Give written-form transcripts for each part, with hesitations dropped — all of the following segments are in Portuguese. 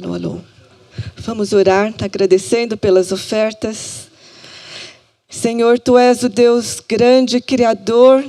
Alô, alô. Vamos orar, agradecendo pelas ofertas. Senhor, Tu és o Deus grande, Criador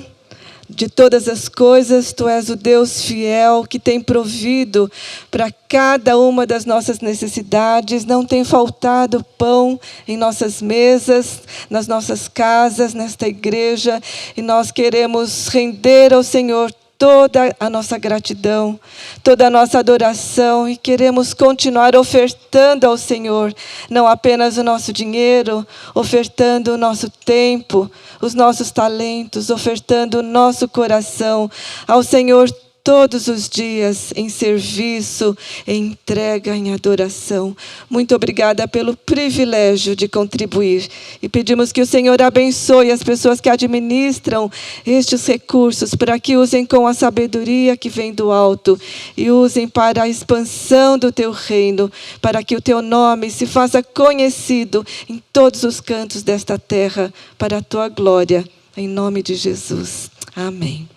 de todas as coisas. Tu és o Deus fiel que tem provido para cada uma das nossas necessidades. Não tem faltado pão em nossas mesas, nas nossas casas, nesta igreja. E nós queremos render ao Senhor toda a nossa gratidão, toda a nossa adoração, e queremos continuar ofertando ao Senhor, não apenas o nosso dinheiro, ofertando o nosso tempo, os nossos talentos, ofertando o nosso coração ao Senhor todos os dias, em serviço, em entrega, em adoração. Muito obrigada pelo privilégio de contribuir. E pedimos que o Senhor abençoe as pessoas que administram estes recursos, para que usem com a sabedoria que vem do alto, e usem para a expansão do Teu reino, para que o Teu nome se faça conhecido em todos os cantos desta terra, para a Tua glória, em nome de Jesus. Amém.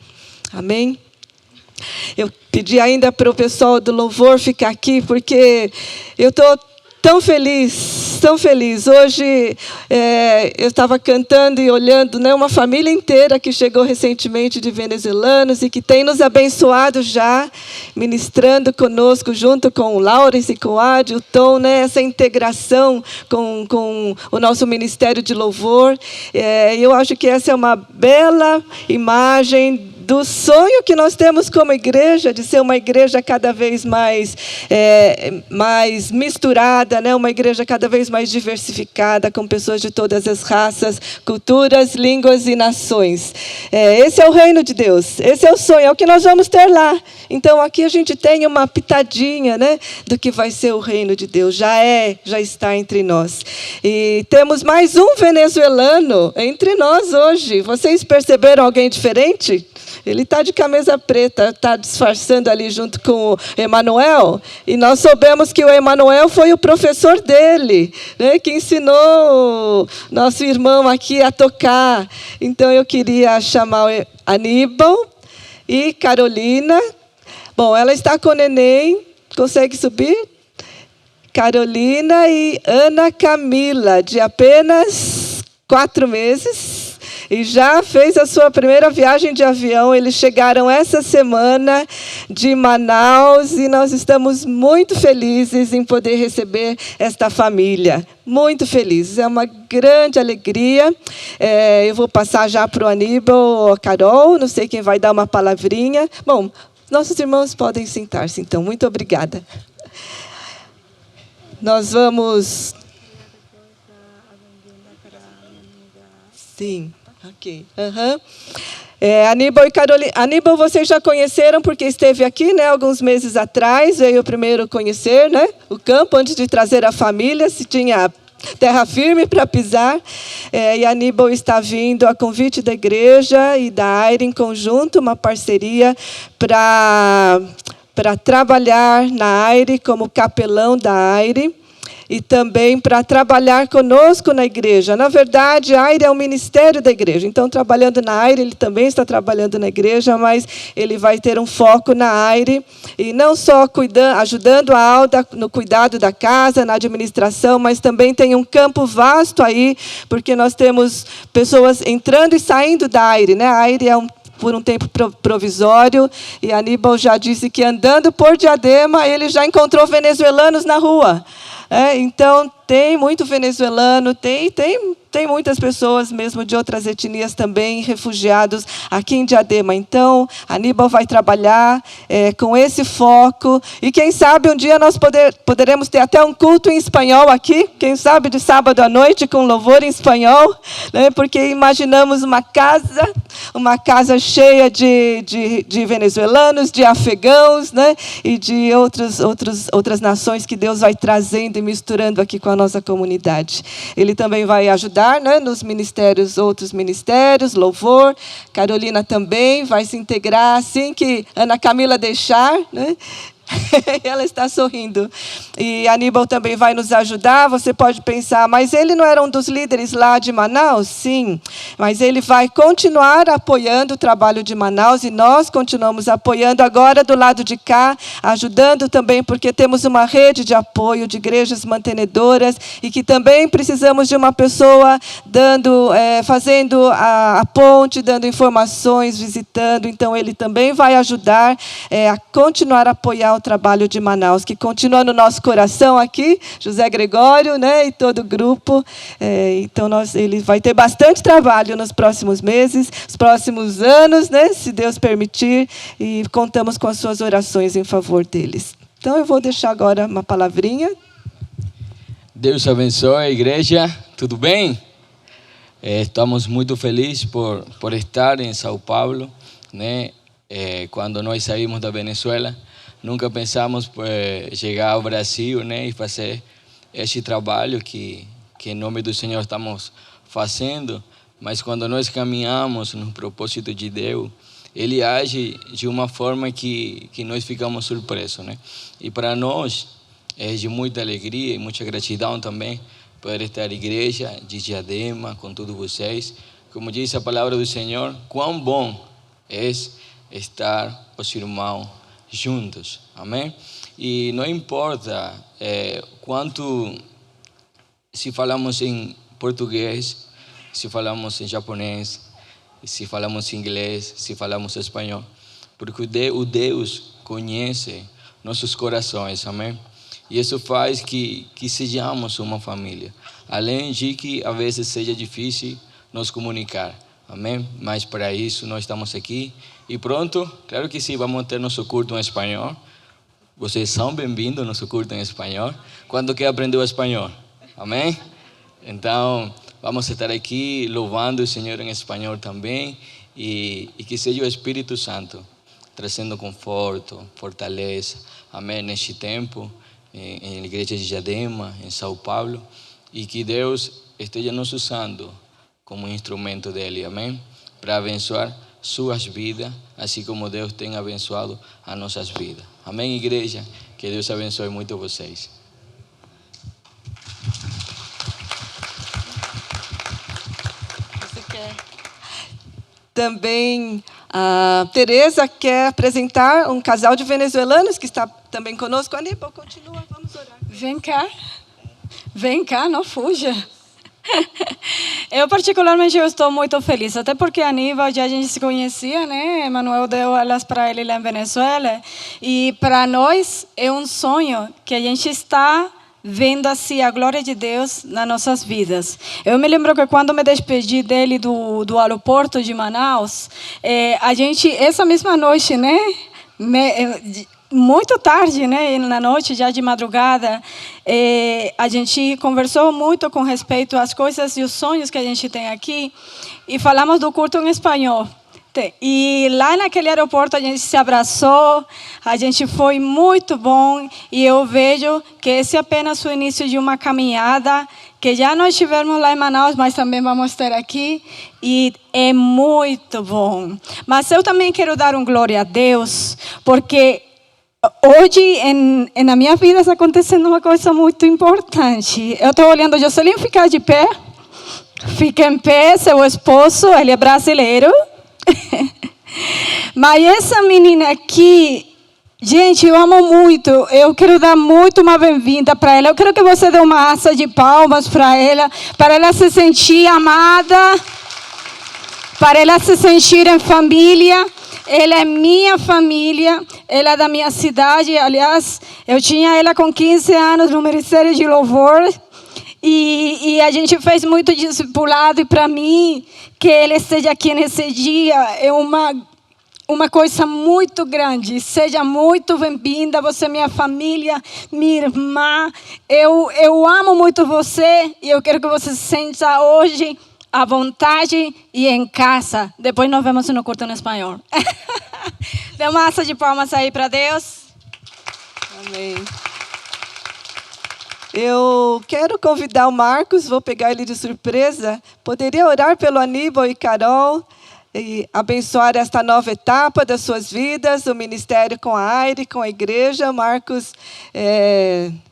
Amém. Eu pedi ainda para o pessoal do louvor ficar aqui, porque eu estou tão feliz, tão feliz. Hoje eu estava cantando e olhando, né, uma família inteira que chegou recentemente de venezuelanos e que tem nos abençoado já, ministrando conosco, junto com o Laurence e com o Adi, o Tom, né, essa integração com o nosso ministério de louvor. Eu acho que essa é uma bela imagem do sonho que nós temos como igreja, de ser uma igreja cada vez mais misturada, né? Uma igreja cada vez mais diversificada, com pessoas de todas as raças, culturas, línguas e nações. Esse é o reino de Deus, esse é o sonho, é o que nós vamos ter lá. Então, aqui a gente tem uma pitadinha, né, do que vai ser o reino de Deus. Já está entre nós. E temos mais um venezuelano entre nós hoje. Vocês perceberam alguém diferente? Ele está de camisa preta, está disfarçando ali junto com o Emanuel. E nós soubemos que o Emanuel foi o professor dele, né, que ensinou o nosso irmão aqui a tocar. Então, eu queria chamar o Aníbal e Carolina. Bom, ela está com o neném. Consegue subir? Carolina e Ana Camila, de apenas 4 meses. E já fez a sua primeira viagem de avião. Eles chegaram essa semana de Manaus e nós estamos muito felizes em poder receber esta família. Muito felizes, é uma grande alegria. Eu vou passar já para o Aníbal ou a Carol, não sei quem vai dar uma palavrinha. Bom, nossos irmãos podem sentar-se, então. Muito obrigada. Nós vamos... Sim. Ok. Aníbal e Carolina. Aníbal, vocês já conheceram porque esteve aqui, né, alguns meses atrás. Veio primeiro conhecer, né, o campo antes de trazer a família, se tinha terra firme para pisar. E Aníbal está vindo a convite da igreja e da AIRE em conjunto, uma parceria para trabalhar na AIRE como capelão da AIRE. E também para trabalhar conosco na igreja. Na verdade, a AIRE é o ministério da igreja. Então, trabalhando na AIRE, ele também está trabalhando na igreja, mas ele vai ter um foco na AIRE. E não só ajudando a Alda no cuidado da casa, na administração, mas também tem um campo vasto aí, porque nós temos pessoas entrando e saindo da AIRE, né? A AIRE é por um tempo provisório, e Aníbal já disse que andando por Diadema, ele já encontrou venezuelanos na rua. Então, tem muito venezuelano, tem muitas pessoas mesmo de outras etnias também, refugiados aqui em Diadema. Então, Aníbal vai trabalhar com esse foco. E quem sabe um dia nós poderemos ter até um culto em espanhol aqui, quem sabe de sábado à noite, com louvor em espanhol, né? Porque imaginamos uma casa cheia de venezuelanos, de afegãos, né? E de outras nações que Deus vai trazendo e misturando aqui com a nossa comunidade. Ele também vai ajudar, né, nos ministérios, outros ministérios, louvor. Carolina também vai se integrar assim que Ana Camila deixar, né? Ela está sorrindo. E Aníbal também vai nos ajudar. Você pode pensar, mas ele não era um dos líderes lá de Manaus? Sim, mas ele vai continuar apoiando o trabalho de Manaus e nós continuamos apoiando agora do lado de cá, ajudando também, porque temos uma rede de apoio de igrejas mantenedoras e que também precisamos de uma pessoa fazendo a ponte, dando informações, visitando. Então, ele também vai ajudar a continuar a apoiar o trabalho de Manaus, que continua no nosso coração aqui, José Gregório, né, e todo o grupo. Então, ele vai ter bastante trabalho nos próximos meses, nos próximos anos, né, se Deus permitir, e contamos com as suas orações em favor deles. Então, eu vou deixar agora uma palavrinha. Deus abençoe a igreja, tudo bem? Estamos muito felizes por estar em São Paulo, né? Quando nós saímos da Venezuela, nunca pensamos chegar ao Brasil, né, e fazer esse trabalho que em nome do Senhor estamos fazendo, mas quando nós caminhamos no propósito de Deus, Ele age de uma forma que nós ficamos surpresos, né? E para nós é de muita alegria e muita gratidão também poder estar na igreja de Diadema com todos vocês. Como diz a palavra do Senhor, quão bom é estar os irmãos juntos, amém? E não importa quanto, se falamos em português, se falamos em japonês, se falamos inglês, se falamos espanhol, porque o Deus conhece nossos corações, amém? E isso faz que sejamos uma família, além de que às vezes seja difícil nos comunicar, amém? Mas para isso nós estamos aqui. E pronto, claro que sim, vamos ter nosso culto em espanhol. Vocês são bem-vindos ao nosso culto em espanhol. Quando quer aprender o espanhol? Amém? Então, vamos estar aqui louvando o Senhor em espanhol também. E que seja o Espírito Santo trazendo conforto, fortaleza, amém, neste tempo, em igreja de Diadema, em São Paulo. E que Deus esteja nos usando como instrumento dele, amém? Para abençoar suas vidas, assim como Deus tem abençoado as nossas vidas. Amém, igreja? Que Deus abençoe muito vocês. Você quer? Também a Tereza quer apresentar um casal de venezuelanos que está também conosco. Aníbal, continua, vamos orar. Vem cá, não fuja. Eu particularmente estou muito feliz, até porque a Aníbal já a gente se conhecia, né? Manuel deu elas para ele lá em Venezuela, e para nós é um sonho que a gente está vendo assim a glória de Deus nas nossas vidas. Eu me lembro que quando me despedi dele do aeroporto de Manaus, a gente essa mesma noite, né? Muito tarde, né, na noite, já de madrugada, a gente conversou muito com respeito às coisas e os sonhos que a gente tem aqui, e falamos do culto em espanhol. E lá naquele aeroporto a gente se abraçou, a gente foi muito bom, e eu vejo que esse é apenas o início de uma caminhada, que já nós tivemos lá em Manaus, mas também vamos ter aqui, e é muito bom. Mas eu também quero dar glória a Deus, porque hoje, na minha vida, está acontecendo uma coisa muito importante. Eu estou olhando Jocelyn ficar de pé. Fica em pé, seu esposo, ele é brasileiro. Mas essa menina aqui, gente, eu amo muito. Eu quero dar muito uma bem-vinda para ela. Eu quero que você dê uma assa de palmas para ela se sentir amada, para ela se sentir em família. Ela é minha família, ela é da minha cidade. Aliás, eu tinha ela com 15 anos no Ministério de Louvor. E a gente fez muito discipulado. E para mim, que ele esteja aqui nesse dia é uma coisa muito grande. Seja muito bem-vinda. Você é minha família, minha irmã. Eu amo muito você. E eu quero que você se sinta hoje à vontade e em casa. Depois nós vemos no culto em espanhol. Dê uma assa de palmas aí para Deus. Amém. Eu quero convidar o Marcos, vou pegar ele de surpresa. Poderia orar pelo Aníbal e Carol? e abençoar esta nova etapa das suas vidas, o ministério com a Aire, com a igreja. Marcos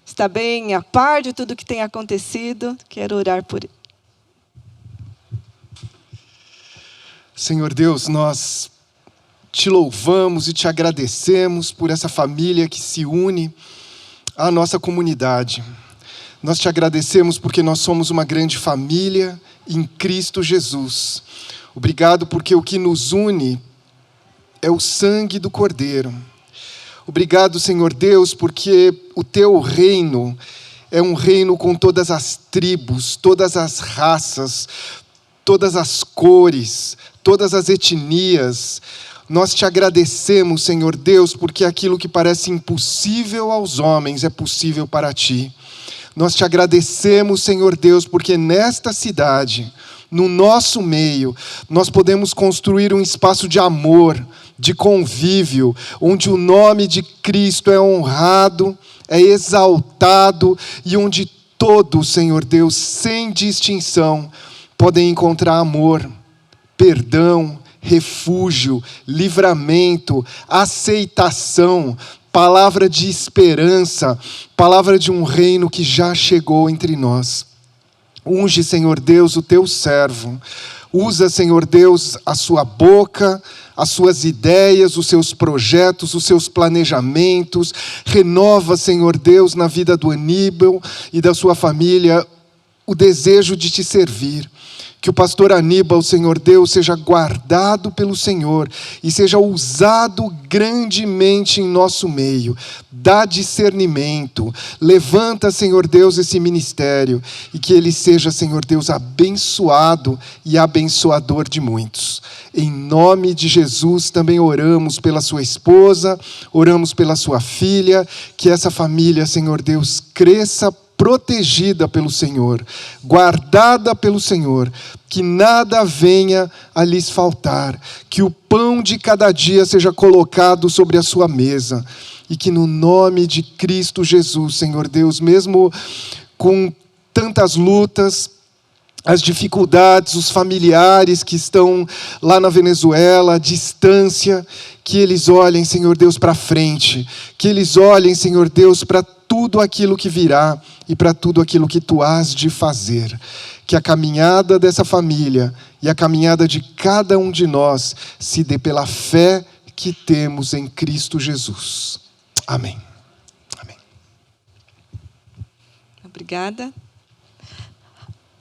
está bem a par de tudo que tem acontecido. Quero orar por ele. Senhor Deus, nós te louvamos e te agradecemos por essa família que se une à nossa comunidade. Nós te agradecemos porque nós somos uma grande família em Cristo Jesus. Obrigado porque o que nos une é o sangue do Cordeiro. Obrigado, Senhor Deus, porque o teu reino é um reino com todas as tribos, todas as raças, todas as cores, todas as etnias. Nós te agradecemos, Senhor Deus, porque aquilo que parece impossível aos homens é possível para ti. Nós te agradecemos, Senhor Deus, porque nesta cidade, no nosso meio, nós podemos construir um espaço de amor, de convívio, onde o nome de Cristo é honrado, é exaltado e onde todos, Senhor Deus, sem distinção, podem encontrar amor, perdão, refúgio, livramento, aceitação, palavra de esperança, palavra de um reino que já chegou entre nós. Unge, Senhor Deus, o teu servo. Usa, Senhor Deus, a sua boca, as suas ideias, os seus projetos, os seus planejamentos. Renova, Senhor Deus, na vida do Aníbal e da sua família, o desejo de te servir. Que o pastor Aníbal, Senhor Deus, seja guardado pelo Senhor e seja usado grandemente em nosso meio. Dá discernimento. Levanta, Senhor Deus, esse ministério e que ele seja, Senhor Deus, abençoado e abençoador de muitos. Em nome de Jesus, também oramos pela sua esposa, oramos pela sua filha, que essa família, Senhor Deus, cresça protegida pelo Senhor, guardada pelo Senhor, que nada venha a lhes faltar, que o pão de cada dia seja colocado sobre a sua mesa, e que no nome de Cristo Jesus, Senhor Deus, mesmo com tantas lutas, as dificuldades, os familiares que estão lá na Venezuela, à distância, que eles olhem, Senhor Deus, para frente, que eles olhem, Senhor Deus, para tudo aquilo que virá e para tudo aquilo que tu hás de fazer. Que a caminhada dessa família e a caminhada de cada um de nós se dê pela fé que temos em Cristo Jesus. Amém. Amém. Obrigada.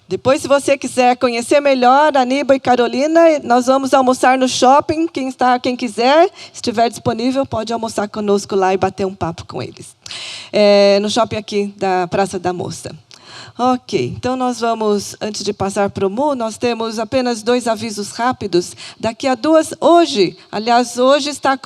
Depois, se você quiser conhecer melhor Aníbal e Carolina, nós vamos almoçar no shopping. Quem quiser, estiver disponível, pode almoçar conosco lá e bater um papo com eles. No shopping aqui da Praça da Moça. Ok, então nós vamos, antes de passar para o MU, nós temos apenas 2 avisos rápidos. Daqui a 2, hoje está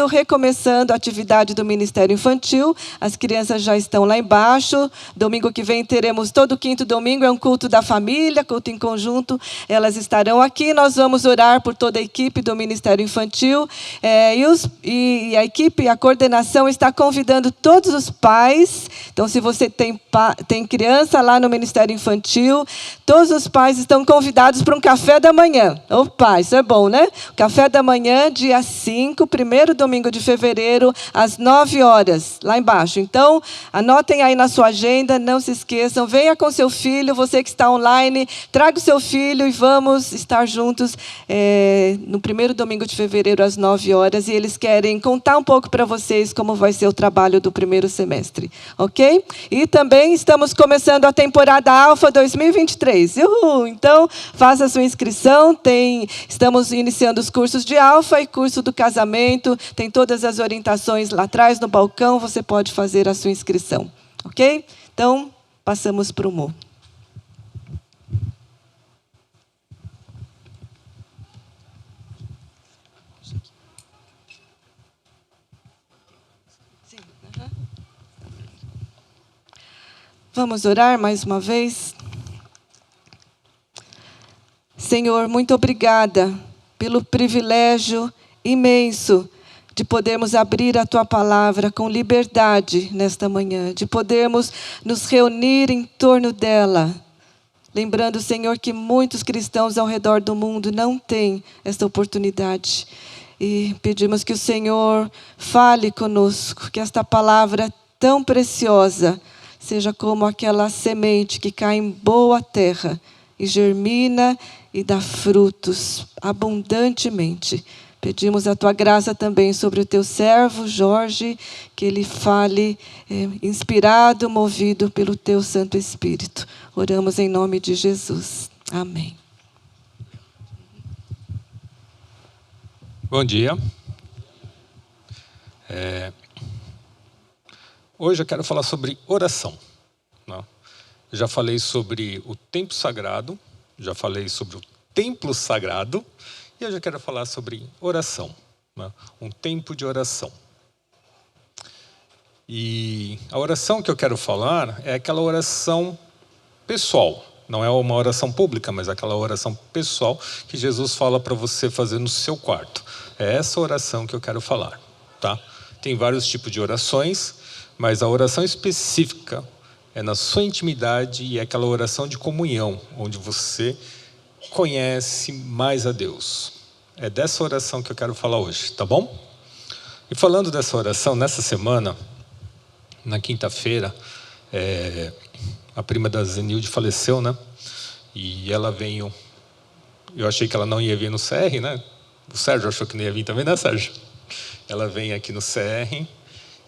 recomeçando a atividade do Ministério Infantil. As crianças já estão lá embaixo. Domingo que vem teremos, todo quinto domingo, é um culto da família, culto em conjunto. Elas estarão aqui. Nós vamos orar por toda a equipe do Ministério Infantil. E a equipe, a coordenação está convidando todos os pais. Então, se você tem criança lá no Ministério Infantil, todos os pais estão convidados para um café da manhã. Opa, isso é bom, né? Café da manhã, dia 5, primeiro domingo de fevereiro, às 9 horas, lá embaixo. Então, anotem aí na sua agenda, não se esqueçam, venha com seu filho, você que está online, traga o seu filho e vamos estar juntos no primeiro domingo de fevereiro, às 9 horas, e eles querem contar um pouco para vocês como vai ser o trabalho do primeiro semestre, ok? E também estamos começando a temporada Alfa 2023. Uhul! Então, faça a sua inscrição. Estamos iniciando os cursos de Alfa e curso do casamento. Tem todas as orientações lá atrás no balcão. Você pode fazer a sua inscrição. Ok? Então, passamos para o MU. Vamos orar mais uma vez. Senhor, muito obrigada pelo privilégio imenso de podermos abrir a Tua palavra com liberdade nesta manhã, de podermos nos reunir em torno dela, Lembrando, Senhor, que muitos cristãos ao redor do mundo não têm esta oportunidade. E pedimos que o Senhor fale conosco, que esta palavra tão preciosa seja como aquela semente que cai em boa terra e germina e dá frutos abundantemente. Pedimos a Tua graça também sobre o Teu servo, Jorge, que ele fale inspirado, movido pelo Teu Santo Espírito. Oramos em nome de Jesus. Amém. Bom dia. Hoje eu quero falar sobre oração. Eu já falei sobre o tempo sagrado, já falei sobre o templo sagrado, e hoje eu quero falar sobre oração, um tempo de oração. E a oração que eu quero falar é aquela oração pessoal. Não é uma oração pública, mas aquela oração pessoal que Jesus fala para você fazer no seu quarto. É essa oração que eu quero falar, tá? Tem vários tipos de orações, mas a oração específica é na sua intimidade e é aquela oração de comunhão, onde você conhece mais a Deus. É dessa oração que eu quero falar hoje, tá bom? E falando dessa oração, nessa semana, na quinta-feira, a prima da Zenilde faleceu, né? E ela veio... Eu achei que ela não ia vir no CR, né? O Sérgio achou que não ia vir também, né, Sérgio? Ela vem aqui no CR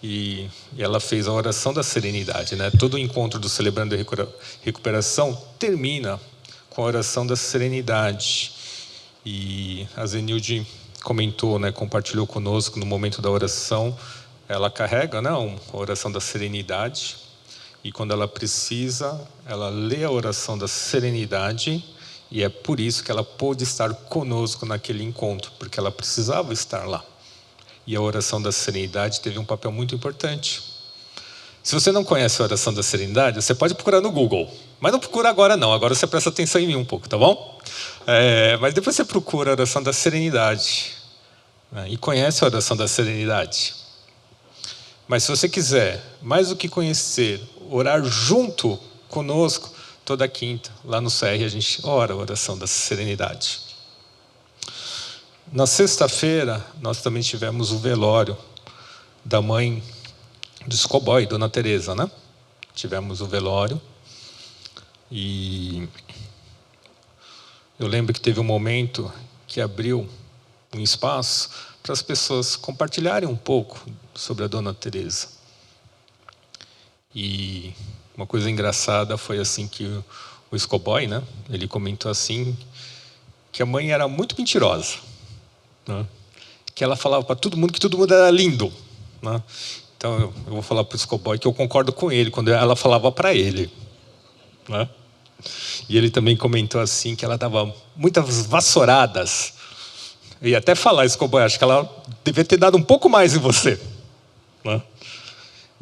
e ela fez a oração da serenidade, né? Todo o encontro do Celebrando a Recuperação termina com a oração da serenidade. E a Zenilde comentou, né? Compartilhou conosco no momento da oração. Ela carrega, né? A oração da serenidade. E quando ela precisa, ela lê a oração da serenidade, e é por isso que ela pôde estar conosco naquele encontro, porque ela precisava estar lá. E a oração da serenidade teve um papel muito importante. Se você não conhece a oração da serenidade, você pode procurar no Google, mas não procura agora não, agora você presta atenção em mim um pouco, tá bom? Mas depois você procura a oração da serenidade, né? E conhece a oração da serenidade. Mas se você quiser, mais do que conhecer, orar junto conosco, toda quinta, lá no CR, a gente ora a oração da serenidade. Na sexta-feira, nós também tivemos o velório da mãe do Escoboy, Dona Teresa, né? Tivemos o velório. E eu lembro que teve um momento que abriu um espaço para as pessoas compartilharem um pouco sobre a Dona Teresa. E uma coisa engraçada foi assim que o Escoboy, né? Ele comentou assim que a mãe era muito mentirosa, né? Que ela falava para todo mundo que todo mundo era lindo, né? Então eu vou falar para o Escoboy que eu concordo com ele quando ela falava para ele, né? E ele também comentou assim que ela dava muitas vassouradas. Eu ia até falar, Escoboy, acho que ela devia ter dado um pouco mais em você, né?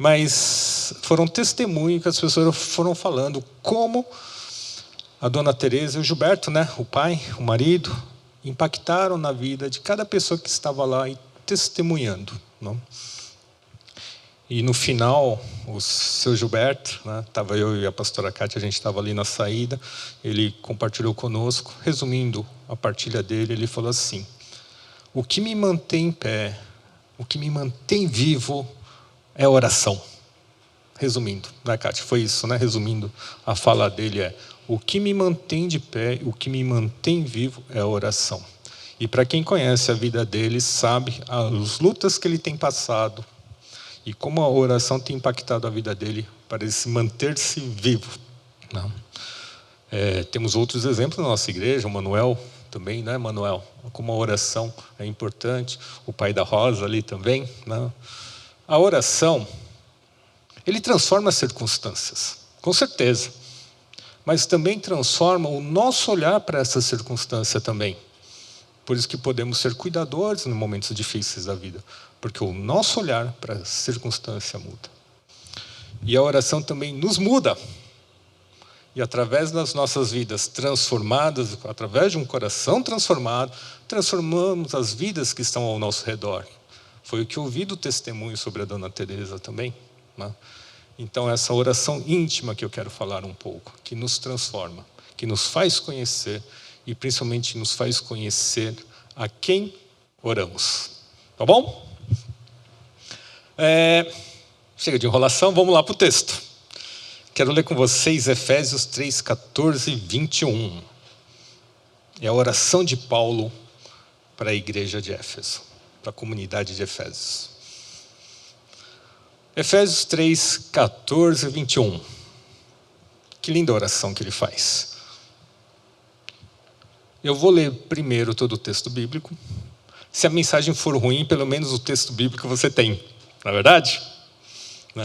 Mas foram testemunhos que as pessoas foram falando como a Dona Teresa e o Gilberto, né, o pai, o marido, impactaram na vida de cada pessoa que estava lá e testemunhando, não? E no final, o seu Gilberto, né, estava eu e a pastora Cátia, a gente estava ali na saída, ele compartilhou conosco, resumindo a partilha dele, ele falou assim: o que me mantém em pé, o que me mantém vivo é a oração. Resumindo, né, Cátia? Foi isso, né? Resumindo, a fala dele é: o que me mantém de pé, o que me mantém vivo é a oração. E para quem conhece a vida dele, sabe as lutas que ele tem passado e como a oração tem impactado a vida dele para ele se manter-se vivo, né? Temos outros exemplos na nossa igreja, o Manuel também, né, Manuel? Como a oração é importante, o pai da Rosa ali também, né? A oração, ele transforma as circunstâncias, com certeza. Mas também transforma o nosso olhar para essa circunstância também. Por isso que podemos ser cuidadosos nos momentos difíceis da vida. Porque o nosso olhar para a circunstância muda. E a oração também nos muda. E através das nossas vidas transformadas, através de um coração transformado, transformamos as vidas que estão ao nosso redor. Foi o que eu ouvi do testemunho sobre a Dona Teresa também, né? Então, essa oração íntima que eu quero falar um pouco, que nos transforma, que nos faz conhecer e principalmente nos faz conhecer a quem oramos. Tá bom? Chega de enrolação, vamos lá para o texto. Quero ler com vocês Efésios 3, 14 e 21. É a oração de Paulo para a igreja de Éfeso, para a comunidade de Efésios. Efésios 3, 14 e 21. Que linda oração que ele faz. Eu vou ler primeiro todo o texto bíblico. Se a mensagem for ruim, pelo menos o texto bíblico você tem. Não é verdade?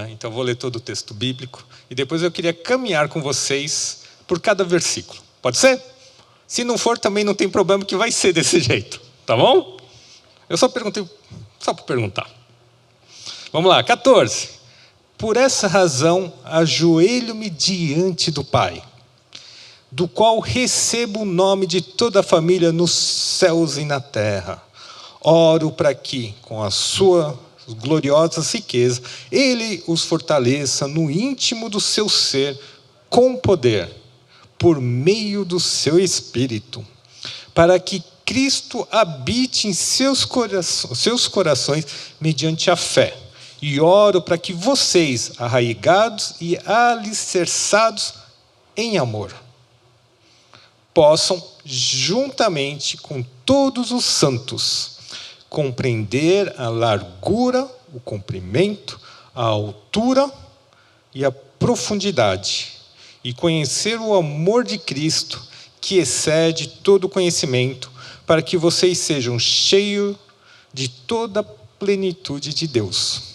Então eu vou ler todo o texto bíblico. E depois eu queria caminhar com vocês por cada versículo. Pode ser? Se não for, também não tem problema, que vai ser desse jeito. Tá bom? Eu só perguntei, só para perguntar. Vamos lá, 14. Por essa razão, ajoelho-me diante do Pai, do qual recebo o nome de toda a família nos céus e na terra. Oro para que, com a sua gloriosa riqueza, Ele os fortaleça no íntimo do seu ser, com poder, por meio do seu Espírito, para que Cristo habite em seus corações mediante a fé. E oro para que vocês, arraigados e alicerçados em amor, possam, juntamente com todos os santos, compreender a largura, o comprimento, a altura e a profundidade, e conhecer o amor de Cristo, que excede todo conhecimento, para que vocês sejam cheios de toda a plenitude de Deus.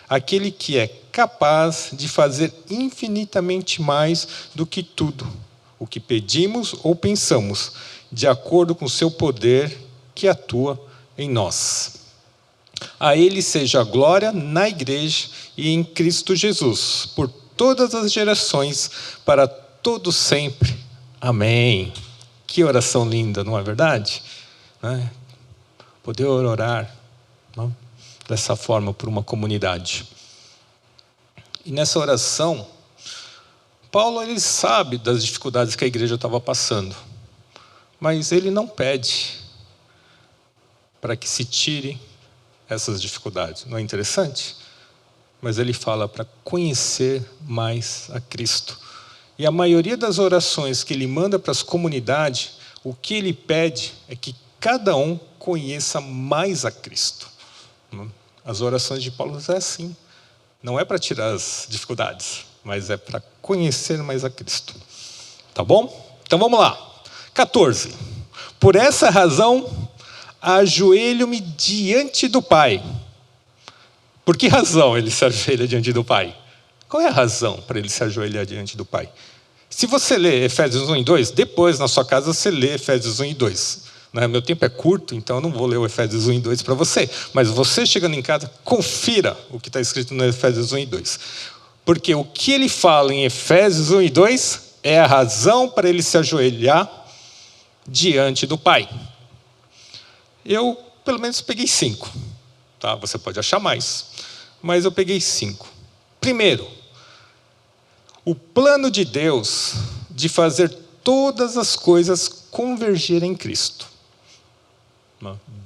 Aquele que é capaz de fazer infinitamente mais do que tudo o que pedimos ou pensamos, de acordo com o seu poder que atua em nós. A Ele seja a glória na igreja e em Cristo Jesus, por todas as gerações, para todos sempre. Amém. Que oração linda, não é verdade? Poder orar dessa forma por uma comunidade. E nessa oração, Paulo ele sabe das dificuldades que a igreja estava passando, mas ele não pede para que se tire essas dificuldades. Não é interessante? Mas ele fala para conhecer mais a Cristo. E a maioria das orações que ele manda para as comunidades, o que ele pede é que cada um conheça mais a Cristo. As orações de Paulo é assim. Não é para tirar as dificuldades, mas é para conhecer mais a Cristo. Tá bom? Então vamos lá. 14. Por essa razão, ajoelho-me diante do Pai. Por que razão ele se ajoelha diante do Pai? Qual é a razão para ele se ajoelhar diante do Pai? Se você ler Efésios 1 e 2, depois na sua casa você lê Efésios 1 e 2. Meu tempo é curto, então eu não vou ler o Efésios 1 e 2 para você. Mas você chegando em casa, confira o que está escrito no Efésios 1 e 2. Porque o que ele fala em Efésios 1 e 2 é a razão para ele se ajoelhar diante do Pai. Eu, pelo menos, peguei 5. Tá? Você pode achar mais, mas eu peguei 5. Primeiro, o plano de Deus de fazer todas as coisas convergirem em Cristo.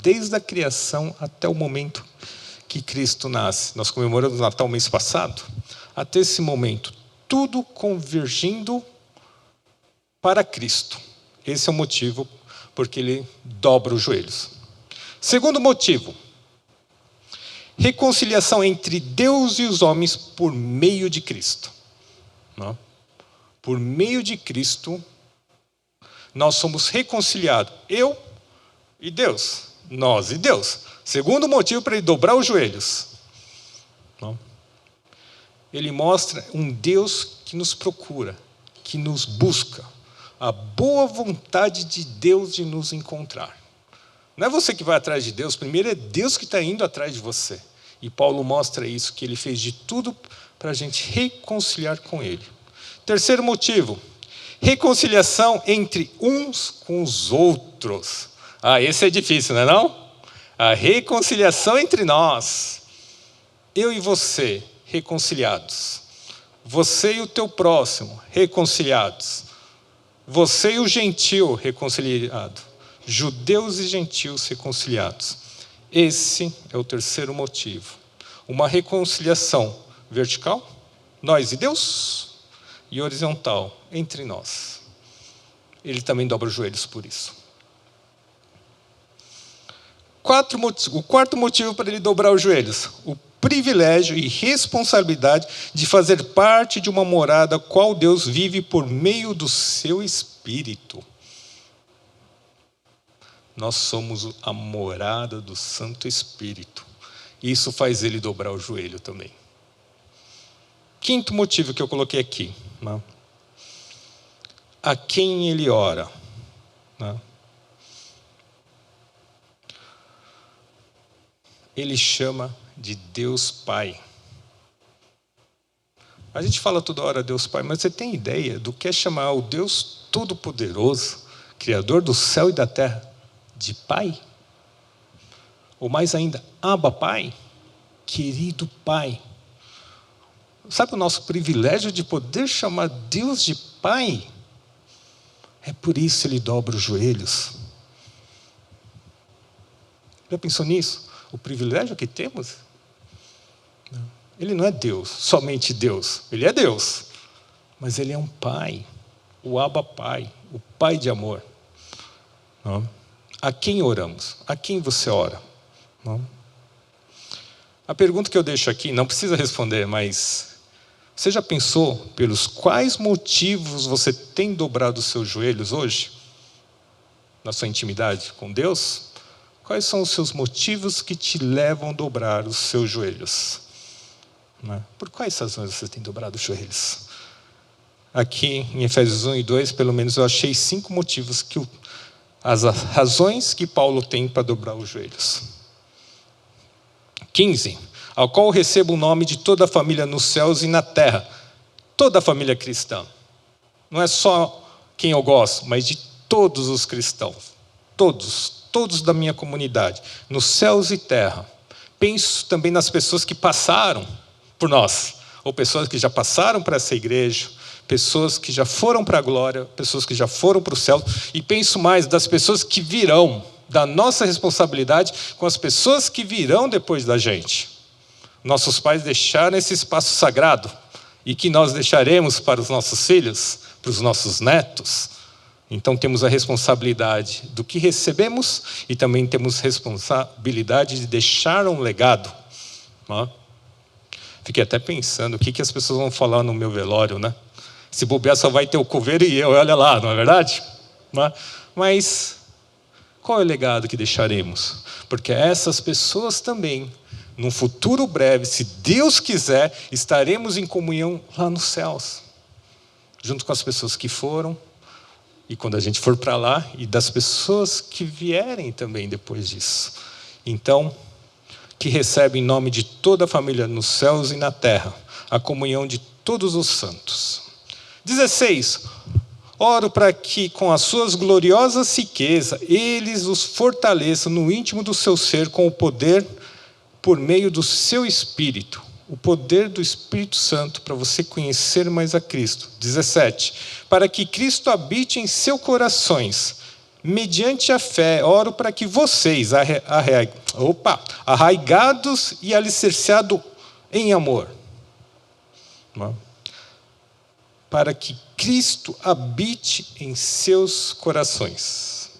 Desde a criação até o momento que Cristo nasce. Nós comemoramos o Natal mês passado. Até esse momento, tudo convergindo para Cristo. Esse é o motivo porque ele dobra os joelhos. Segundo motivo, reconciliação entre Deus e os homens por meio de Cristo. Por meio de Cristo, nós somos reconciliados. Eu e Deus. Nós e Deus. Segundo motivo para ele dobrar os joelhos. Ele mostra um Deus que nos procura, que nos busca. A boa vontade de Deus de nos encontrar. Não é você que vai atrás de Deus, primeiro é Deus que está indo atrás de você. E Paulo mostra isso, que ele fez de tudo para a gente reconciliar com ele. Terceiro motivo, reconciliação entre uns com os outros. Esse é difícil, não é não? A reconciliação entre nós. Eu e você, reconciliados. Você e o teu próximo, reconciliados. Você e o gentio reconciliado. Judeus e gentios reconciliados. Esse é o terceiro motivo. Uma reconciliação vertical, nós e Deus, e horizontal, entre nós. Ele também dobra os joelhos por isso. O quarto motivo para ele dobrar os joelhos: o privilégio e responsabilidade de fazer parte de uma morada qual Deus vive por meio do seu Espírito. Nós somos a morada do Santo Espírito. Isso faz ele dobrar o joelho também. Quinto motivo que eu coloquei aqui. Né? A quem ele ora. Né? Ele chama de Deus Pai. A gente fala toda hora Deus Pai, mas você tem ideia do que é chamar o Deus Todo-Poderoso, Criador do céu e da terra, de Pai? Ou mais ainda, Abba Pai, querido Pai. Sabe o nosso privilégio de poder chamar Deus de Pai? É por isso ele dobra os joelhos. Já pensou nisso? O privilégio que temos? Ele não é Deus, somente Deus. Ele é Deus, mas ele é um Pai, o Abba Pai, o Pai de amor. Não? A quem oramos? A quem você ora? Não? A pergunta que eu deixo aqui, não precisa responder, mas você já pensou pelos quais motivos você tem dobrado os seus joelhos hoje? Na sua intimidade com Deus? Quais são os seus motivos que te levam a dobrar os seus joelhos? Não? Por quais razões você tem dobrado os joelhos? Aqui em Efésios 1 e 2, pelo menos eu achei 5 motivos as razões que Paulo tem para dobrar os joelhos. 15. Ao qual recebo o nome de toda a família nos céus e na terra. Toda a família cristã. Não é só quem eu gosto, mas de todos os cristãos. Todos da minha comunidade. Nos céus e terra. Penso também nas pessoas que passaram por nós. Ou pessoas que já passaram para essa igreja. Pessoas que já foram para a glória, pessoas que já foram para o céu, e penso mais das pessoas que virão, da nossa responsabilidade com as pessoas que virão depois da gente. Nossos pais deixaram esse espaço sagrado, e que nós deixaremos para os nossos filhos, para os nossos netos. Então temos a responsabilidade do que recebemos, e também temos responsabilidade de deixar um legado. Fiquei até pensando, o que as pessoas vão falar no meu velório, né? Se bobear só vai ter o coveiro e eu, olha lá, não é verdade? Mas qual é o legado que deixaremos? Porque essas pessoas também, num futuro breve, se Deus quiser, estaremos em comunhão lá nos céus, junto com as pessoas que foram, e quando a gente for para lá, e das pessoas que vierem também depois disso. Então, que recebe em nome de toda a família nos céus e na terra, a comunhão de todos os santos. 16. Oro para que, com as suas gloriosas riquezas, eles os fortaleçam no íntimo do seu ser com o poder por meio do seu Espírito. O poder do Espírito Santo para você conhecer mais a Cristo. 17. Para que Cristo habite em seus corações. Mediante a fé, oro para que vocês, arraigados e alicerciados em amor. Para que Cristo habite em seus corações.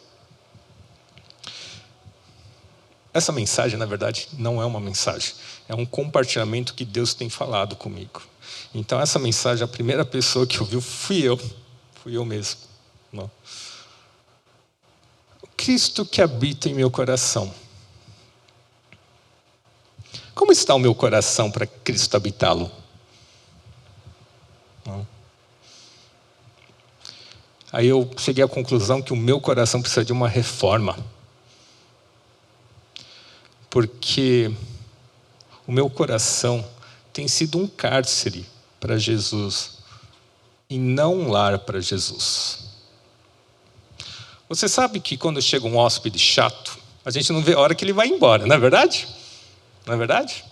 Essa mensagem, na verdade, não é uma mensagem. É um compartilhamento que Deus tem falado comigo. Então, essa mensagem, a primeira pessoa que ouviu fui eu mesmo. Não. Cristo que habita em meu coração. Como está o meu coração para Cristo habitá-lo? Não. Aí eu cheguei à conclusão que o meu coração precisa de uma reforma. Porque o meu coração tem sido um cárcere para Jesus e não um lar para Jesus. Você sabe que quando chega um hóspede chato, a gente não vê a hora que ele vai embora, não é verdade? Não é verdade?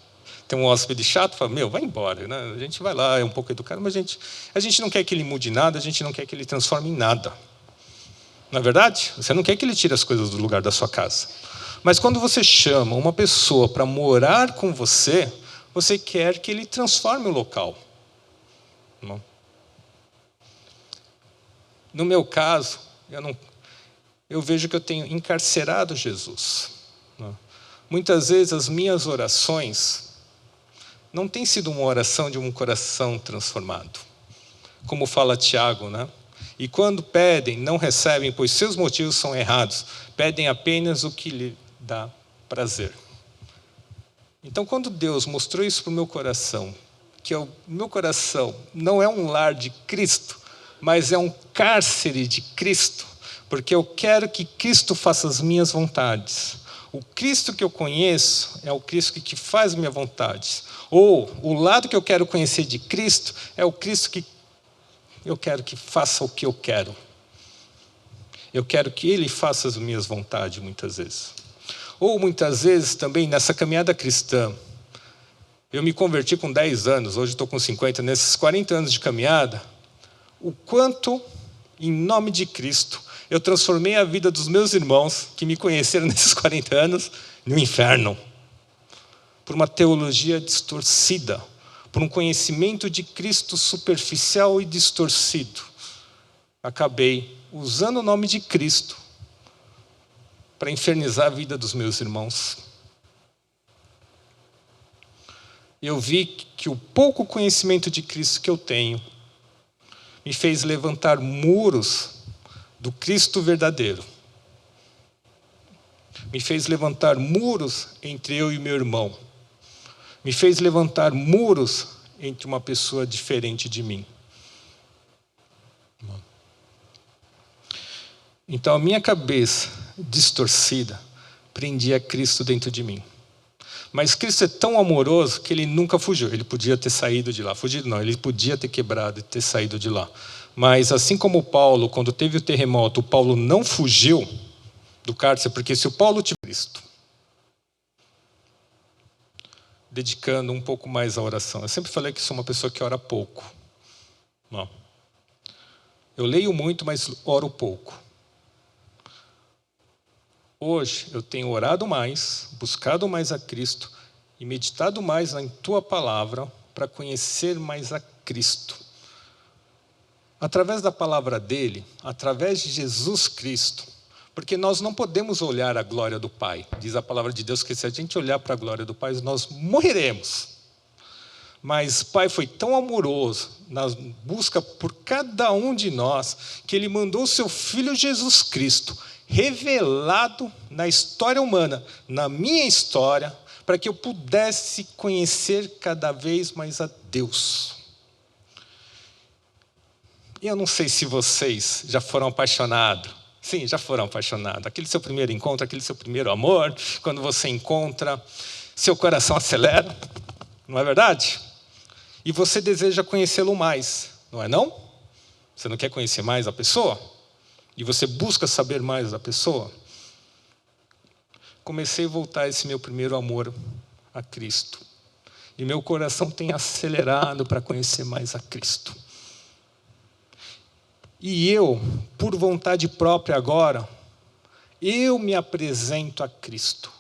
Tem um hóspede chato, fala, vai embora. Né? A gente vai lá, é um pouco educado, mas a gente não quer que ele mude nada, a gente não quer que ele transforme em nada. Não é verdade? Você não quer que ele tire as coisas do lugar da sua casa. Mas quando você chama uma pessoa para morar com você, você quer que ele transforme o local. Não? No meu caso, eu vejo que eu tenho encarcerado Jesus. Não? Muitas vezes as minhas orações não têm sido uma oração de um coração transformado. Como fala Tiago, né? E quando pedem, não recebem, pois seus motivos são errados. Pedem apenas o que lhe dá prazer. Então, quando Deus mostrou isso para o meu coração, que o meu coração não é um lar de Cristo, mas é um cárcere de Cristo, porque eu quero que Cristo faça as minhas vontades. O Cristo que eu conheço é o Cristo que faz minhas vontades. Ou o lado que eu quero conhecer de Cristo é o Cristo que eu quero que faça o que eu quero. Eu quero que Ele faça as minhas vontades, muitas vezes. Ou muitas vezes também nessa caminhada cristã, eu me converti com 10 anos, hoje estou com 50, nesses 40 anos de caminhada, o quanto, em nome de Cristo, eu transformei a vida dos meus irmãos, que me conheceram nesses 40 anos, no inferno. Por uma teologia distorcida, por um conhecimento de Cristo superficial e distorcido. Acabei usando o nome de Cristo para infernizar a vida dos meus irmãos. Eu vi que o pouco conhecimento de Cristo que eu tenho me fez levantar muros do Cristo verdadeiro. Me fez levantar muros entre eu e meu irmão. Me fez levantar muros entre uma pessoa diferente de mim. Então a minha cabeça distorcida prendia Cristo dentro de mim. Mas Cristo é tão amoroso que Ele nunca fugiu. Ele podia ter saído de lá. Fugido não, Ele podia ter quebrado e ter saído de lá. Mas assim como Paulo, quando teve o terremoto, o Paulo não fugiu do cárcere, porque se o Paulo tivesse Cristo, dedicando um pouco mais à oração. Eu sempre falei que sou uma pessoa que ora pouco. Não. Eu leio muito, mas oro pouco. Hoje eu tenho orado mais, buscado mais a Cristo e meditado mais na Tua Palavra para conhecer mais a Cristo. Através da palavra dEle, através de Jesus Cristo, porque nós não podemos olhar a glória do Pai. Diz a palavra de Deus que se a gente olhar para a glória do Pai, nós morreremos. Mas o Pai foi tão amoroso na busca por cada um de nós, que Ele mandou o Seu Filho Jesus Cristo, revelado na história humana, na minha história, para que eu pudesse conhecer cada vez mais a Deus. E eu não sei se vocês já foram apaixonados. Sim, já foram apaixonados. Aquele seu primeiro encontro, aquele seu primeiro amor, quando você encontra, seu coração acelera, não é verdade? E você deseja conhecê-lo mais, não é não? Você não quer conhecer mais a pessoa? E você busca saber mais da pessoa? Comecei a voltar esse meu primeiro amor a Cristo. E meu coração tem acelerado para conhecer mais a Cristo. E eu, por vontade própria agora, eu me apresento a Cristo.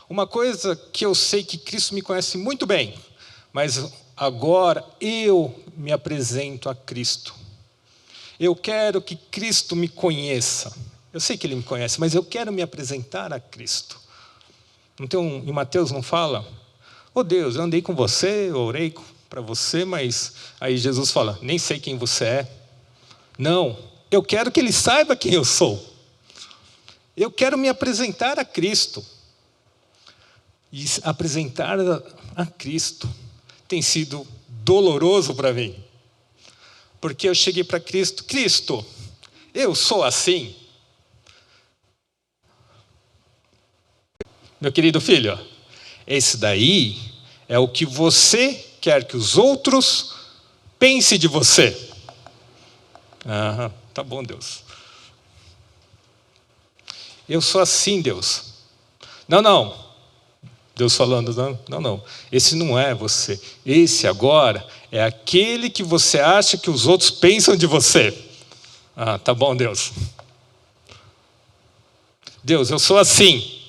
Uma coisa que eu sei que Cristo me conhece muito bem, mas agora eu me apresento a Cristo. Eu quero que Cristo me conheça. Eu sei que Ele me conhece, mas eu quero me apresentar a Cristo. Não tem em Mateus não fala? Oh Deus, eu andei com você, eu orei para você, mas aí Jesus fala, nem sei quem você é. Não, eu quero que Ele saiba quem eu sou. Eu quero me apresentar a Cristo. E apresentar a Cristo tem sido doloroso para mim. Porque eu cheguei para Cristo, Cristo, eu sou assim. Meu querido filho, esse daí é o que você quer que os outros pensem de você. Ah, tá bom, Deus. Eu sou assim, Deus. Não. Deus falando, não, esse não é você. Esse agora é aquele que você acha que os outros pensam de você. Ah, tá bom, Deus. Deus, eu sou assim.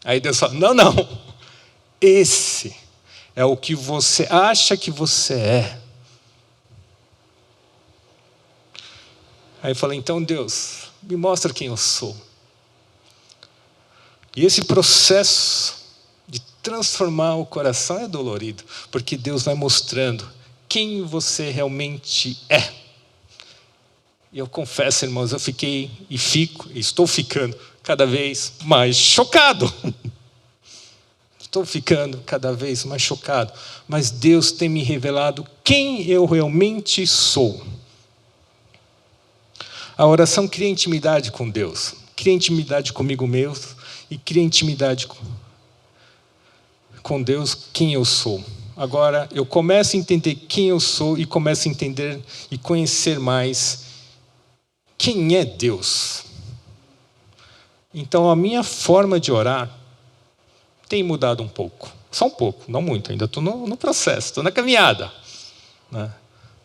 Aí Deus fala, não. Esse é o que você acha que você é. Aí eu falei, então Deus, me mostra quem eu sou. E esse processo de transformar o coração é dolorido, porque Deus vai mostrando quem você realmente é. E eu confesso, irmãos, eu fiquei e estou ficando cada vez mais chocado. Estou ficando cada vez mais chocado. Mas Deus tem me revelado quem eu realmente sou. A oração cria intimidade com Deus, cria intimidade comigo mesmo e cria intimidade com Deus, quem eu sou. Agora, eu começo a entender quem eu sou e começo a entender e conhecer mais quem é Deus. Então, a minha forma de orar tem mudado um pouco. Só um pouco, não muito, ainda estou no processo, estou na caminhada. Né?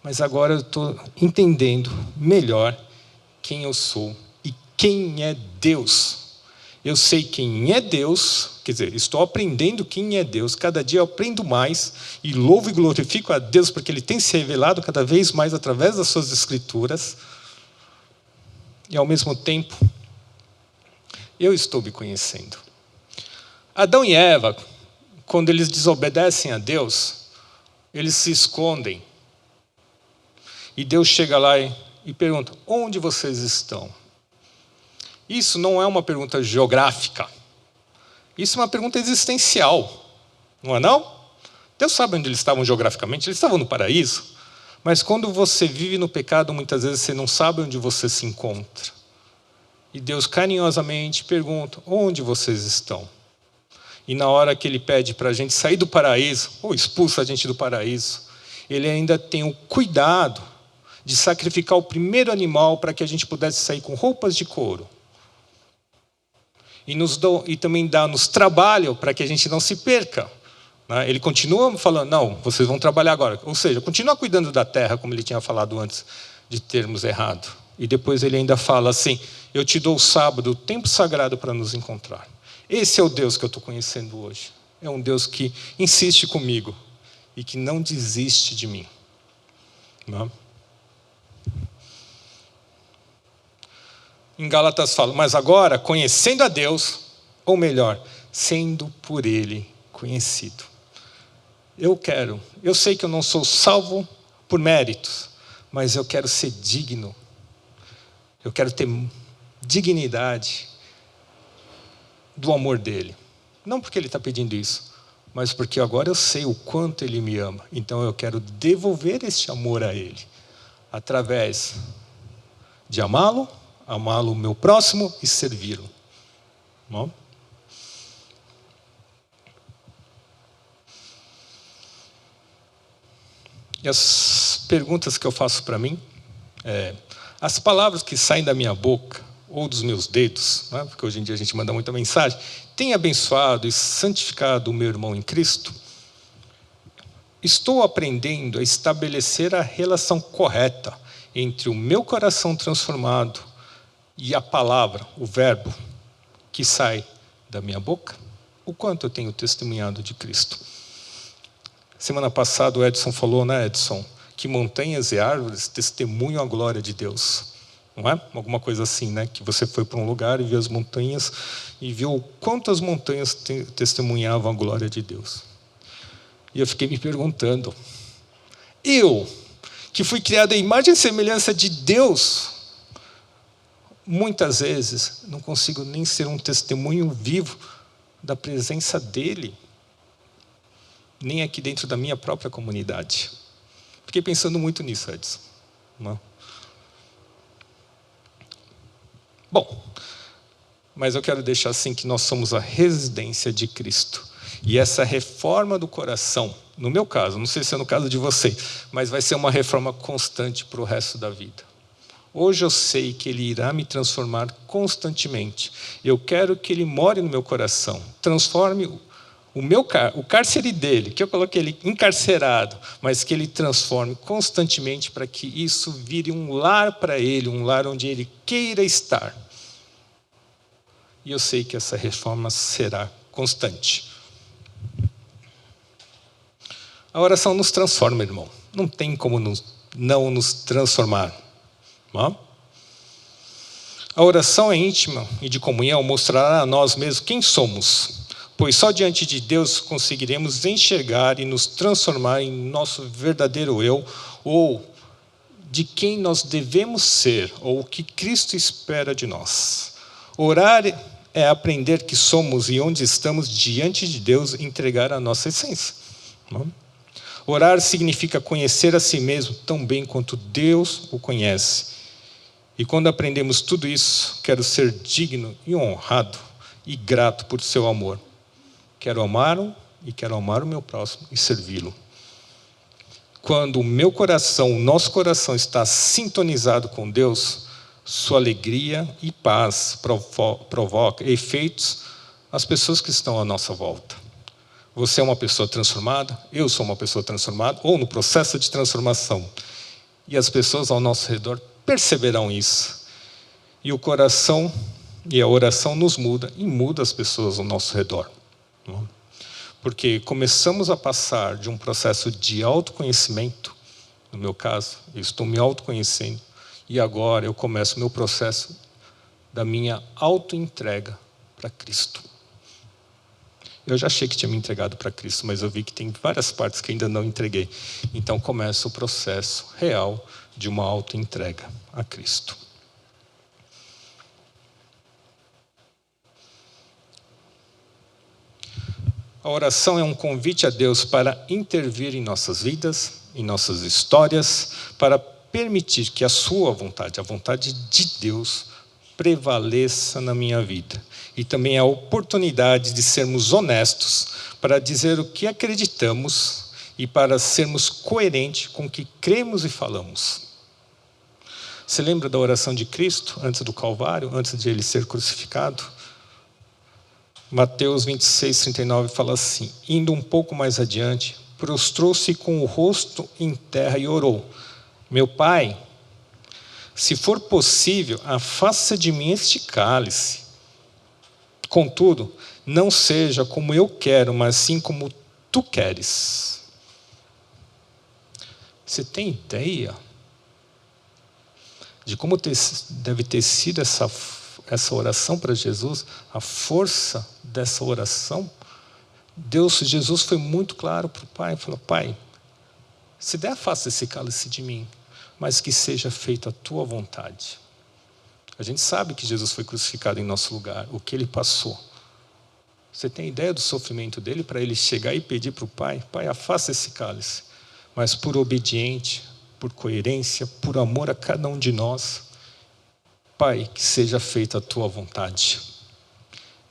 Mas agora eu estou entendendo melhor quem eu sou e quem é Deus. Eu sei quem é Deus, quer dizer, estou aprendendo quem é Deus. Cada dia eu aprendo mais e louvo e glorifico a Deus porque Ele tem se revelado cada vez mais através das suas escrituras. E ao mesmo tempo, eu estou me conhecendo. Adão e Eva, quando eles desobedecem a Deus, eles se escondem. E Deus chega lá e pergunta, onde vocês estão? Isso não é uma pergunta geográfica. Isso é uma pergunta existencial. Não é não? Deus sabe onde eles estavam geograficamente, eles estavam no paraíso. Mas quando você vive no pecado, muitas vezes você não sabe onde você se encontra. E Deus carinhosamente pergunta, onde vocês estão? E na hora que Ele pede para a gente sair do paraíso, ou expulsa a gente do paraíso, Ele ainda tem o cuidado de sacrificar o primeiro animal para que a gente pudesse sair com roupas de couro. E também dá-nos trabalho para que a gente não se perca. Ele continua falando, não, vocês vão trabalhar agora. Ou seja, continua cuidando da terra, como ele tinha falado antes de termos errado. E depois ele ainda fala assim, eu te dou o sábado, o tempo sagrado para nos encontrar. Esse é o Deus que eu estou conhecendo hoje. É um Deus que insiste comigo e que não desiste de mim. Não? Em Gálatas fala, mas agora, conhecendo a Deus, ou melhor, sendo por Ele conhecido. Eu sei que eu não sou salvo por méritos, mas eu quero ser digno. Eu quero ter dignidade do amor dEle. Não porque Ele está pedindo isso, mas porque agora eu sei o quanto Ele me ama. Então eu quero devolver este amor a Ele, através de amá-lo o meu próximo e servi-lo. Bom? E as perguntas que eu faço para mim as palavras que saem da minha boca ou dos meus dedos, né, porque hoje em dia a gente manda muita mensagem, tem abençoado e santificado o meu irmão em Cristo? Estou aprendendo a estabelecer a relação correta entre o meu coração transformado e a palavra, o verbo que sai da minha boca? O quanto eu tenho testemunhado de Cristo? Semana passada o Edson falou, né, Edson, que montanhas e árvores testemunham a glória de Deus. Não é? Alguma coisa assim, né? Que você foi para um lugar e viu as montanhas e viu quantas montanhas testemunhavam a glória de Deus. E eu fiquei me perguntando, eu, que fui criado à imagem e semelhança de Deus, muitas vezes não consigo nem ser um testemunho vivo da presença dEle, nem aqui dentro da minha própria comunidade. Fiquei pensando muito nisso, Edson. Não? Bom, mas eu quero deixar assim que nós somos a residência de Cristo. E essa reforma do coração, no meu caso, não sei se é no caso de você, mas vai ser uma reforma constante para o resto da vida. Hoje eu sei que Ele irá me transformar constantemente. Eu quero que Ele more no meu coração. Transforme o cárcere dele, que eu coloquei ele encarcerado, mas que Ele transforme constantemente para que isso vire um lar para Ele, um lar onde Ele queira estar. E eu sei que essa reforma será constante. A oração nos transforma, irmão. Não tem como não nos transformar. A oração é íntima e de comunhão mostrará a nós mesmos quem somos, pois só diante de Deus conseguiremos enxergar e nos transformar em nosso verdadeiro eu, ou de quem nós devemos ser, ou o que Cristo espera de nós. Orar é aprender que somos e onde estamos diante de Deus e entregar a nossa essência. Orar significa conhecer a si mesmo tão bem quanto Deus o conhece. E quando aprendemos tudo isso, quero ser digno e honrado e grato por seu amor. Quero amá-lo e quero amar o meu próximo e servi-lo. Quando o meu coração, o nosso coração está sintonizado com Deus, sua alegria e paz provoca efeitos às pessoas que estão à nossa volta. Você é uma pessoa transformada, eu sou uma pessoa transformada, ou no processo de transformação. E as pessoas ao nosso redor perceberão isso. E o coração e a oração nos muda e muda as pessoas ao nosso redor. Porque começamos a passar de um processo de autoconhecimento, no meu caso, eu estou me autoconhecendo, e agora eu começo o meu processo da minha autoentrega para Cristo. Eu já achei que tinha me entregado para Cristo, mas eu vi que tem várias partes que ainda não entreguei. Então começa o processo real de uma autoentrega a Cristo. A oração é um convite a Deus para intervir em nossas vidas, em nossas histórias, para permitir que a sua vontade, a vontade de Deus, prevaleça na minha vida. E também a oportunidade de sermos honestos para dizer o que acreditamos e para sermos coerentes com o que cremos e falamos. Você lembra da oração de Cristo antes do Calvário, antes de Ele ser crucificado? Mateus 26, 39 fala assim: indo um pouco mais adiante, prostrou-se com o rosto em terra e orou: meu Pai, se for possível, afasta de mim este cálice. Contudo, não seja como eu quero, mas sim como tu queres. Você tem ideia de como deve ter sido essa oração para Jesus? A força dessa oração? Jesus foi muito claro para o Pai. Falou: Pai, se der, afasta esse cálice de mim, mas que seja feita a tua vontade. A gente sabe que Jesus foi crucificado em nosso lugar, o que Ele passou. Você tem ideia do sofrimento dele para Ele chegar e pedir para o Pai: Pai, afasta esse cálice. Mas por obediente, por coerência, por amor a cada um de nós, Pai, que seja feita a tua vontade.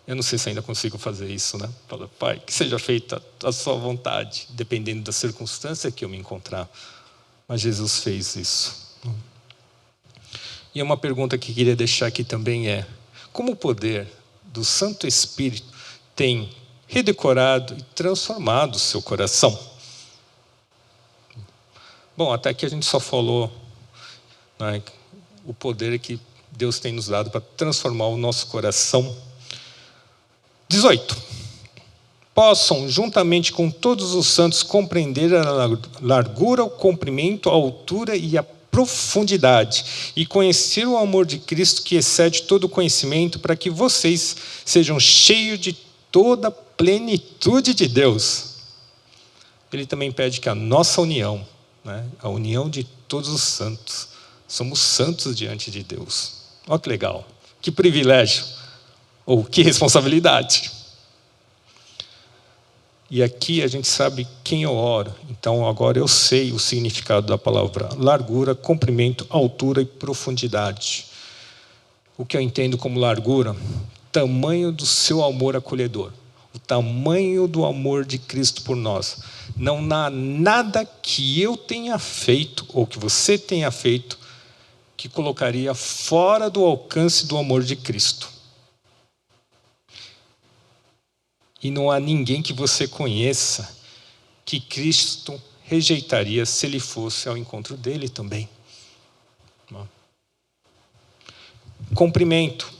Eu não sei se ainda consigo fazer isso, né? Fala: Pai, que seja feita a sua vontade, dependendo da circunstância que eu me encontrar. Mas Jesus fez isso. E uma pergunta que queria deixar aqui também é: como o poder do Santo Espírito tem redecorado e transformado o seu coração? Bom, até aqui a gente só falou, né, o poder que Deus tem nos dado para transformar o nosso coração. 18. Possam, juntamente com todos os santos, compreender a largura, o comprimento, a altura e a profundidade, e conhecer o amor de Cristo que excede todo o conhecimento, para que vocês sejam cheios de toda a plenitude de Deus. Ele também pede que a nossa união, né, a união de todos os santos, somos santos diante de Deus. Olha que legal, que privilégio, ou que responsabilidade. E aqui a gente sabe quem eu oro. Então agora eu sei o significado da palavra largura, comprimento, altura e profundidade. O que eu entendo como largura? Tamanho do seu amor acolhedor. O tamanho do amor de Cristo por nós. Não há nada que eu tenha feito ou que você tenha feito que colocaria fora do alcance do amor de Cristo. E não há ninguém que você conheça que Cristo rejeitaria se ele fosse ao encontro dele também. Comprimento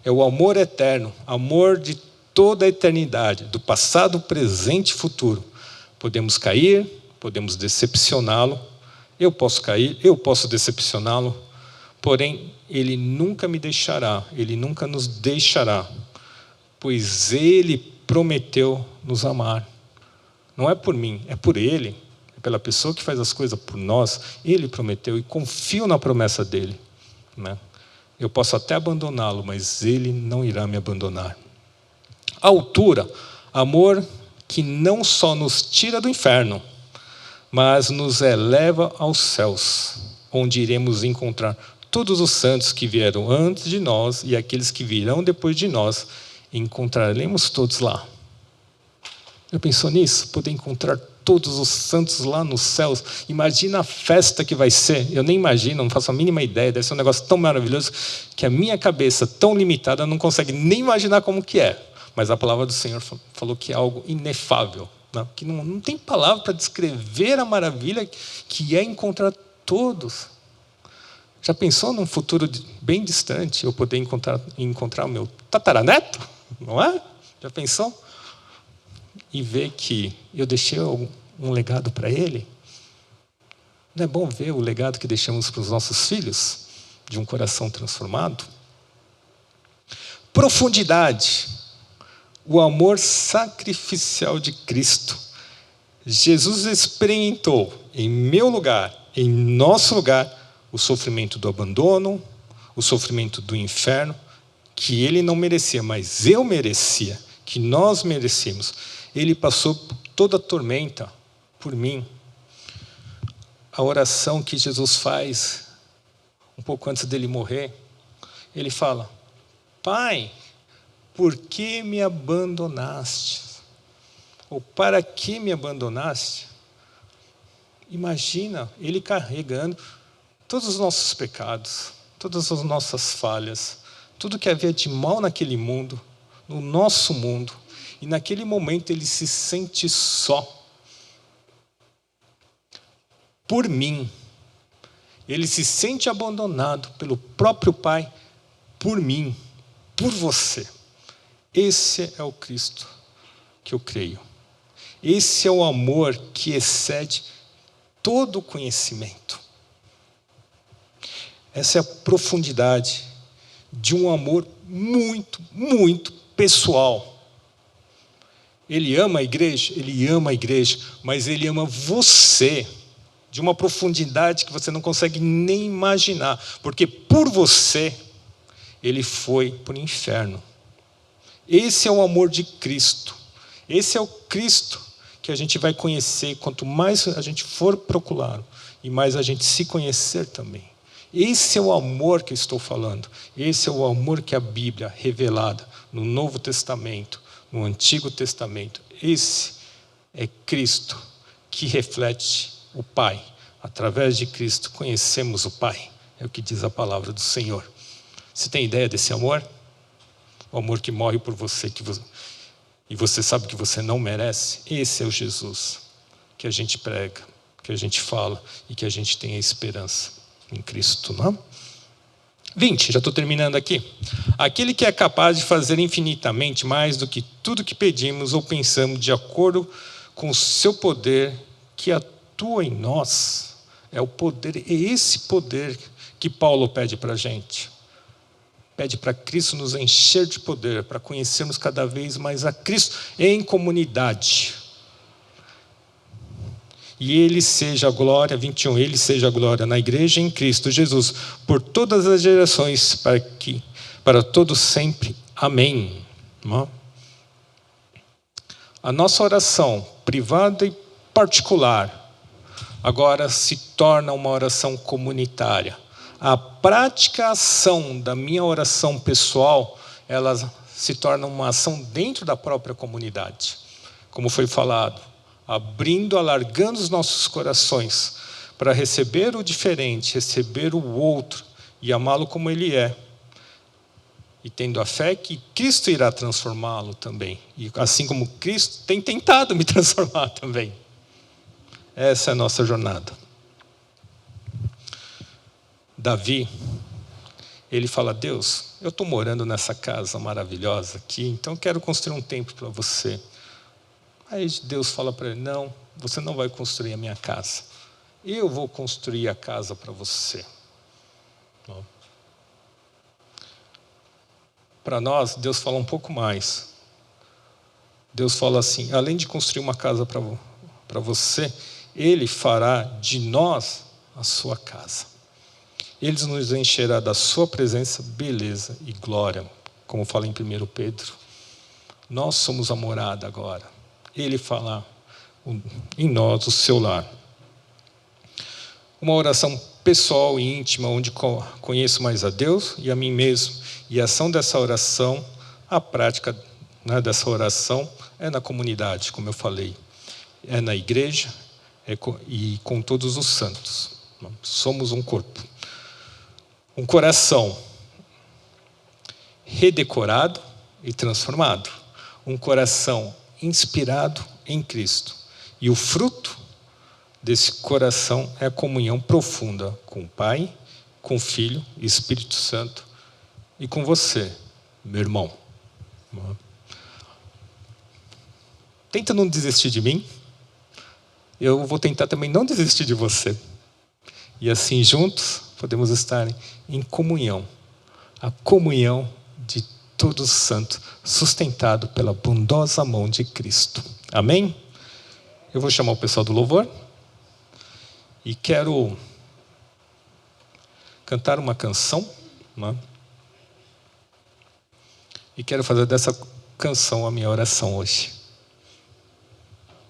é o amor eterno, amor de toda a eternidade, do passado, presente e futuro. Podemos cair, podemos decepcioná-lo, eu posso cair, eu posso decepcioná-lo, porém, ele nunca me deixará, ele nunca nos deixará, pois ele prometeu nos amar. Não é por mim, é por ele, é pela pessoa que faz as coisas por nós. Ele prometeu e confio na promessa dele, né? Eu posso até abandoná-lo, mas ele não irá me abandonar. Altura, amor que não só nos tira do inferno, mas nos eleva aos céus, onde iremos encontrar todos os santos que vieram antes de nós e aqueles que virão depois de nós, encontraremos todos lá. Já pensou nisso? Poder encontrar todos os santos lá nos céus. Imagina a festa que vai ser. Eu nem imagino, não faço a mínima ideia. Deve ser um negócio tão maravilhoso que a minha cabeça, tão limitada, não consegue nem imaginar como que é. Mas a palavra do Senhor falou que é algo inefável, né? Que não tem palavra para descrever a maravilha que é encontrar todos. Já pensou num futuro bem distante eu poder encontrar o meu tataraneto? Não é? Já pensou? E ver que eu deixei um legado para ele? Não é bom ver o legado que deixamos para os nossos filhos? De um coração transformado? Profundidade. O amor sacrificial de Cristo. Jesus experimentou em meu lugar, em nosso lugar, o sofrimento do abandono, o sofrimento do inferno, que ele não merecia, mas eu merecia, que nós merecemos. Ele passou por toda a tormenta por mim. A oração que Jesus faz, um pouco antes dele morrer, ele fala: Pai, por que me abandonaste? Ou para que me abandonaste? Imagina ele carregando todos os nossos pecados, todas as nossas falhas, tudo que havia de mal naquele mundo, no nosso mundo. E naquele momento ele se sente só. Por mim. Ele se sente abandonado pelo próprio Pai, por mim, por você. Esse é o Cristo que eu creio. Esse é o amor que excede todo o conhecimento. Essa é a profundidade de um amor muito, muito pessoal. Ele ama a igreja, mas ele ama você de uma profundidade que você não consegue nem imaginar, porque por você ele foi para o inferno. Esse é o amor de Cristo. Esse é o Cristo que a gente vai conhecer quanto mais a gente for procurá-lo e mais a gente se conhecer também. Esse é o amor que eu estou falando. Esse é o amor que a Bíblia revelada no Novo Testamento, no Antigo Testamento. Esse é Cristo que reflete o Pai. Através de Cristo conhecemos o Pai. É o que diz a palavra do Senhor. Você tem ideia desse amor? O amor que morre por você, e você sabe que você não merece. Esse é o Jesus que a gente prega, que a gente fala e que a gente tem a esperança em Cristo, não? 20, já estou terminando aqui. Aquele que é capaz de fazer infinitamente mais do que tudo que pedimos ou pensamos, de acordo com o seu poder que atua em nós. É o poder, é esse poder que Paulo pede para a gente. Pede para Cristo nos encher de poder, para conhecermos cada vez mais a Cristo em comunidade. E Ele seja a glória, 21, Ele seja a glória na igreja em Cristo Jesus, por todas as gerações, para todos sempre. Amém. A nossa oração, privada e particular, agora se torna uma oração comunitária. A prática ação da minha oração pessoal, ela se torna uma ação dentro da própria comunidade. Como foi falado, abrindo, alargando os nossos corações para receber o diferente, receber o outro, e amá-lo como ele é. E tendo a fé que Cristo irá transformá-lo também. E assim como Cristo tem tentado me transformar também. Essa é a nossa jornada. Davi, ele fala: Deus, eu estou morando nessa casa maravilhosa aqui, então eu quero construir um templo para você. Aí Deus fala para ele: não, você não vai construir a minha casa. Eu vou construir a casa para você. Para nós, Deus fala um pouco mais. Deus fala assim: além de construir uma casa para você, Ele fará de nós a sua casa. Ele nos encherá da sua presença, beleza e glória, como fala em 1 Pedro. Nós somos a morada agora. Ele fala em nós o seu lar. Uma oração pessoal e íntima, onde conheço mais a Deus e a mim mesmo. E a ação dessa oração, a prática, né, dessa oração é na comunidade, como eu falei. É na igreja e com todos os santos. Somos um corpo. Um coração redecorado e transformado. Um coração inspirado em Cristo. E o fruto desse coração é a comunhão profunda com o Pai, com o Filho e Espírito Santo e com você, meu irmão. Tenta não desistir de mim. Eu vou tentar também não desistir de você. E assim juntos podemos estar em comunhão. A comunhão de todos os santos, sustentado pela bondosa mão de Cristo. Amém? Eu vou chamar o pessoal do louvor. E quero cantar uma canção, né? E quero fazer dessa canção a minha oração hoje.